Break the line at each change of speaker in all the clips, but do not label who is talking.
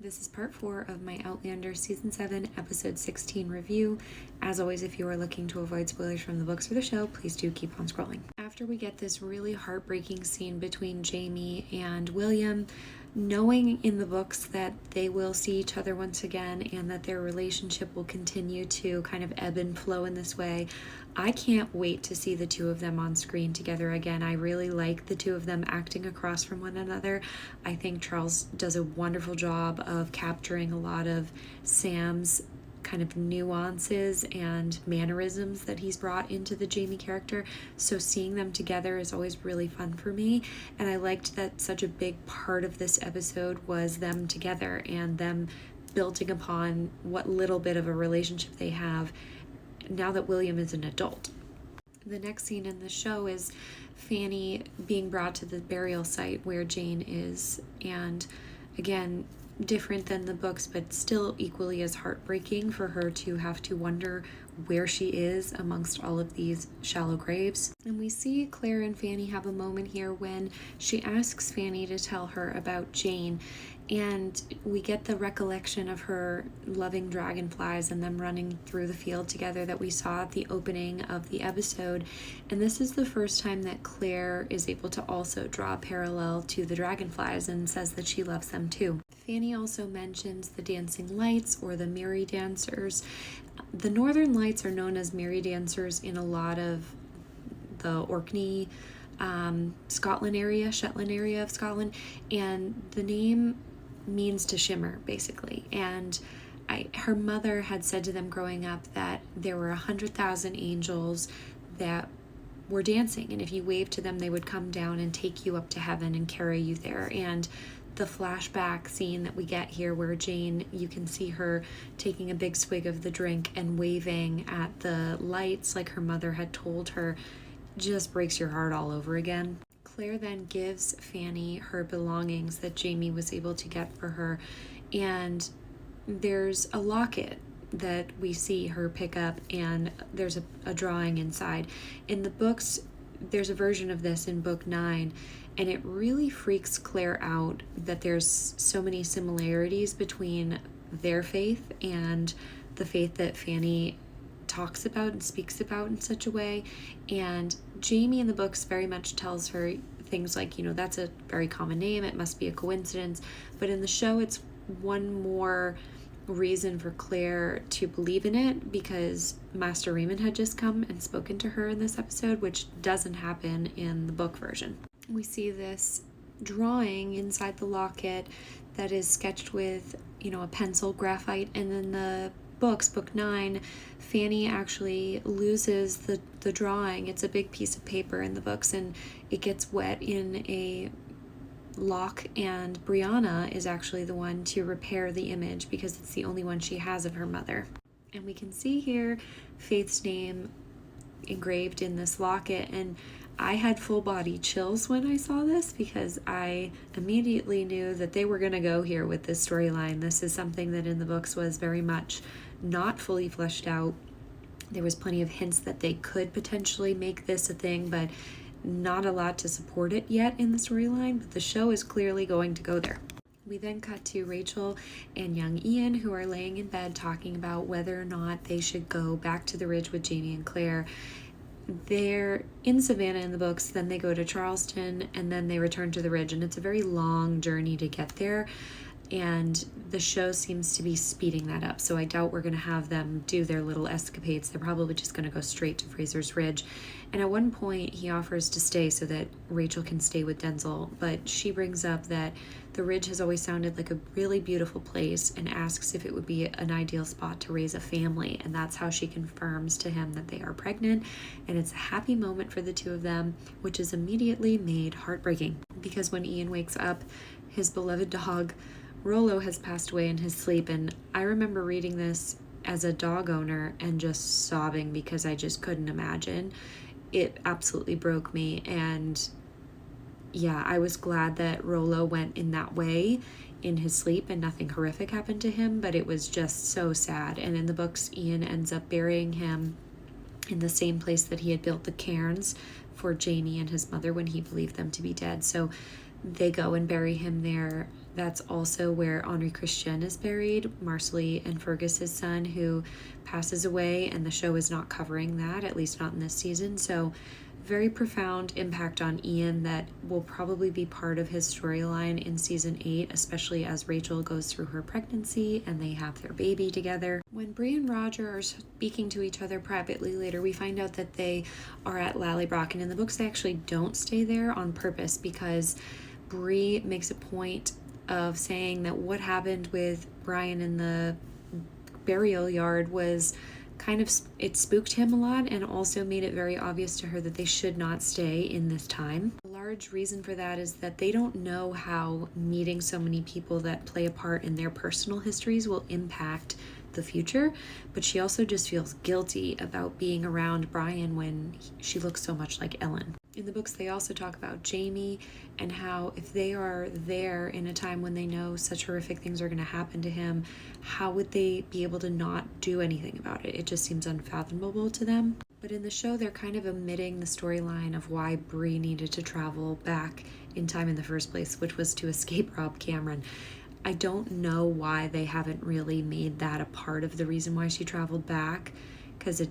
This is part 4 of my Outlander Season 7, Episode 16 review. As always, if you are looking to avoid spoilers from the books or the show, please do keep on scrolling. After we get this really heartbreaking scene between Jamie and William, knowing in the books that they will see each other once again and that their relationship will continue to kind of ebb and flow in this way, I can't wait to see the two of them on screen together again. I really like the two of them acting across from one another. I think Charles does a wonderful job of capturing a lot of Sam's kind of nuances and mannerisms that he's brought into the Jamie character. So seeing them together is always really fun for me. And I liked that such a big part of this episode was them together and them building upon what little bit of a relationship they have now that William is an adult. The next scene in the show is Fanny being brought to the burial site where Jane is, and again, different than the books, but still equally as heartbreaking for her to have to wonder where she is amongst all of these shallow graves. And we see Claire and Fanny have a moment here when she asks Fanny to tell her about Jane, and we get the recollection of her loving dragonflies and them running through the field together that we saw at the opening of the episode. And this is the first time that Claire is able to also draw a parallel to the dragonflies and says that she loves them too. Fanny also mentions the dancing lights or the merry dancers. The Northern Lights are known as merry dancers in a lot of the Orkney, Scotland area, Shetland area of Scotland, and the name means to shimmer basically. And her mother had said to them growing up that there were 100,000 angels that were dancing, and if you waved to them they would come down and take you up to heaven and carry you there. And the flashback scene that we get here where Jane, you can see her taking a big swig of the drink and waving at the lights like her mother had told her, just breaks your heart all over again. Claire then gives Fanny her belongings that Jamie was able to get for her, and there's a locket that we see her pick up, and there's a drawing inside. In the books, there's a version of this in book 9, and it really freaks Claire out that there's so many similarities between their faith and the faith that Fanny talks about and speaks about in such a way. And Jamie in the books very much tells her things like, that's a very common name, it must be a coincidence. But in the show, it's one more reason for Claire to believe in it, because Master Raymond had just come and spoken to her in this episode, which doesn't happen in the book version. We see this drawing inside the locket that is sketched with, a pencil graphite, and then the books, book 9, Fanny actually loses the drawing. It's a big piece of paper in the books, and it gets wet in a lock, and Brianna is actually the one to repair the image because it's the only one she has of her mother. And we can see here Faith's name engraved in this locket, and I had full body chills when I saw this because I immediately knew that they were going to go here with this storyline. This is something that in the books was very much not fully fleshed out. There was plenty of hints that they could potentially make this a thing, but not a lot to support it yet in the storyline, but the show is clearly going to go there. We then cut to Rachel and young Ian, who are laying in bed talking about whether or not they should go back to the Ridge with Jamie and Claire. They're in Savannah in the books, then they go to Charleston, and then they return to the Ridge, and it's a very long journey to get there, and the show seems to be speeding that up, so I doubt we're going to have them do their little escapades. They're probably just going to go straight to Fraser's Ridge. And at one point he offers to stay so that Rachel can stay with Denzel, but she brings up that the Ridge has always sounded like a really beautiful place and asks if it would be an ideal spot to raise a family, and that's how she confirms to him that they are pregnant. And it's a happy moment for the two of them, which is immediately made heartbreaking because when Ian wakes up, his beloved dog Rollo has passed away in his sleep. And I remember reading this as a dog owner and just sobbing because I just couldn't imagine. It absolutely broke me. And yeah, I was glad that Rollo went in that way in his sleep and nothing horrific happened to him, but it was just so sad. And in the books, Ian ends up burying him in the same place that he had built the cairns for Jamie and his mother when he believed them to be dead. So they go and bury him there That's also where Henri Christian is buried, Marcelly and Fergus's son, who passes away, and the show is not covering that, at least not in this season. So very profound impact on Ian that will probably be part of his storyline in season 8, especially as Rachel goes through her pregnancy and they have their baby together. When Bree and Roger are speaking to each other privately later, we find out that they are at Lallybroch, and in the books they actually don't stay there on purpose because Bree makes a point of saying that what happened with Brian in the burial yard was kind of, it spooked him a lot and also made it very obvious to her that they should not stay in this time. A large reason for that is that they don't know how meeting so many people that play a part in their personal histories will impact the future, but she also just feels guilty about being around Brian when she looks so much like Ellen. In the books, they also talk about Jamie and how if they are there in a time when they know such horrific things are going to happen to him, how would they be able to not do anything about it? It just seems unfathomable to them. But in the show, they're kind of omitting the storyline of why Bree needed to travel back in time in the first place, which was to escape Rob Cameron. I don't know why they haven't really made that a part of the reason why she traveled back, because it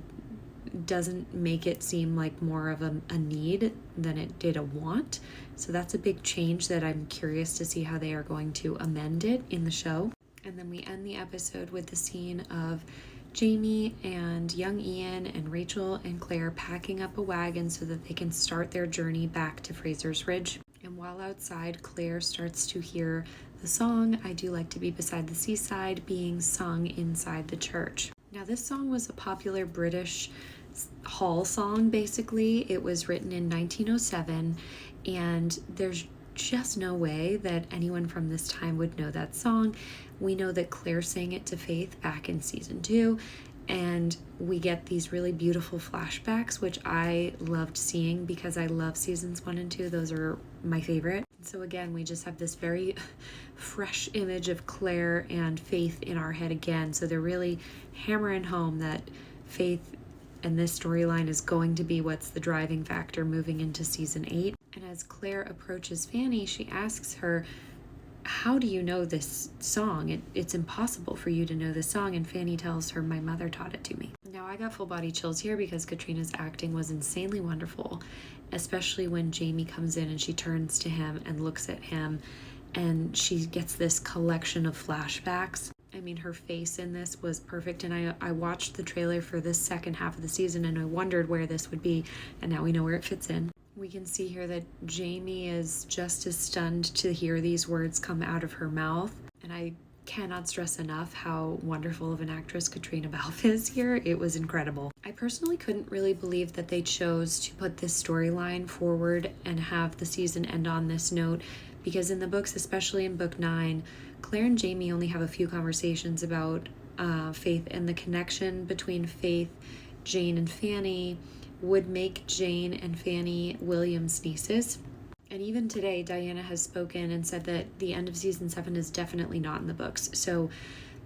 doesn't make it seem like more of a need than it did a want. So that's a big change that I'm curious to see how they are going to amend it in the show. And then we end the episode with the scene of Jamie and young Ian and Rachel and Claire packing up a wagon so that they can start their journey back to Fraser's Ridge. And while outside, Claire starts to hear the song "I Do Like to Be Beside the Seaside" being sung inside the church. Now, this song was a popular British hall song, basically. It was written in 1907, and there's just no way that anyone from this time would know that song. We know that Claire sang it to Faith back in season 2, and we get these really beautiful flashbacks, which I loved seeing because I love seasons 1 and 2. Those are my favorite. So again, we just have this very fresh image of Claire and Faith in our head again. So they're really hammering home that Faith and this storyline is going to be what's the driving factor moving into season 8. And as Claire approaches Fanny, she asks her, "How do you know this song? It's impossible for you to know this song." And Fanny tells her, "My mother taught it to me." Now, I got full body chills here because Katrina's acting was insanely wonderful, especially when Jamie comes in and she turns to him and looks at him and she gets this collection of flashbacks. I mean, her face in this was perfect, and I watched the trailer for this second half of the season and I wondered where this would be, and now we know where it fits in. We can see here that Jamie is just as stunned to hear these words come out of her mouth, and I cannot stress enough how wonderful of an actress Katrina Balfe is here. It was incredible. I personally couldn't really believe that they chose to put this storyline forward and have the season end on this note, because in the books, especially in book 9, Claire and Jamie only have a few conversations about Faith, and the connection between Faith, Jane, and Fanny would make Jane and Fanny William's nieces. And even today, Diana has spoken and said that the end of season 7 is definitely not in the books. So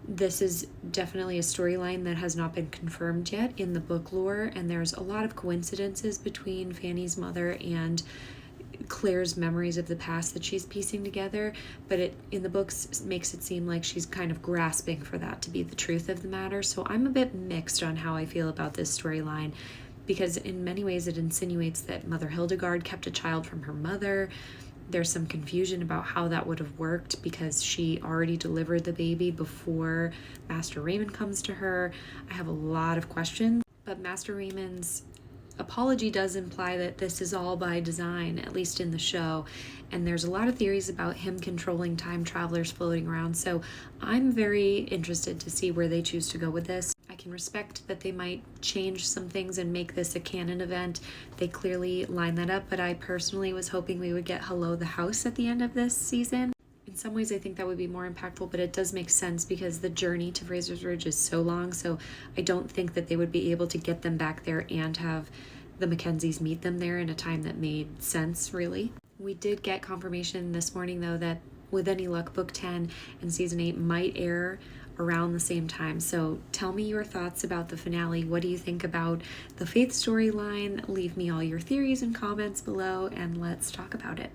this is definitely a storyline that has not been confirmed yet in the book lore, and there's a lot of coincidences between Fanny's mother and Claire's memories of the past that she's piecing together, but it in the books makes it seem like she's kind of grasping for that to be the truth of the matter. So I'm a bit mixed on how I feel about this storyline, because in many ways it insinuates that Mother Hildegard kept a child from her mother. There's some confusion about how that would have worked because she already delivered the baby before Master Raymond comes to her. I have a lot of questions, but Master Raymond's apology does imply that this is all by design, at least in the show, and there's a lot of theories about him controlling time travelers floating around, so I'm very interested to see where they choose to go with this. I can respect that they might change some things and make this a canon event. They clearly line that up, but I personally was hoping we would get Hello the House at the end of this season. In some ways I think that would be more impactful, but it does make sense because the journey to Fraser's Ridge is so long, so I don't think that they would be able to get them back there and have the MacKenzies meet them there in a time that made sense, really. We did get confirmation this morning, though, that with any luck, Book 10 and Season 8 might air around the same time. So tell me your thoughts about the finale. What do you think about the Faith storyline? Leave me all your theories and comments below, and let's talk about it.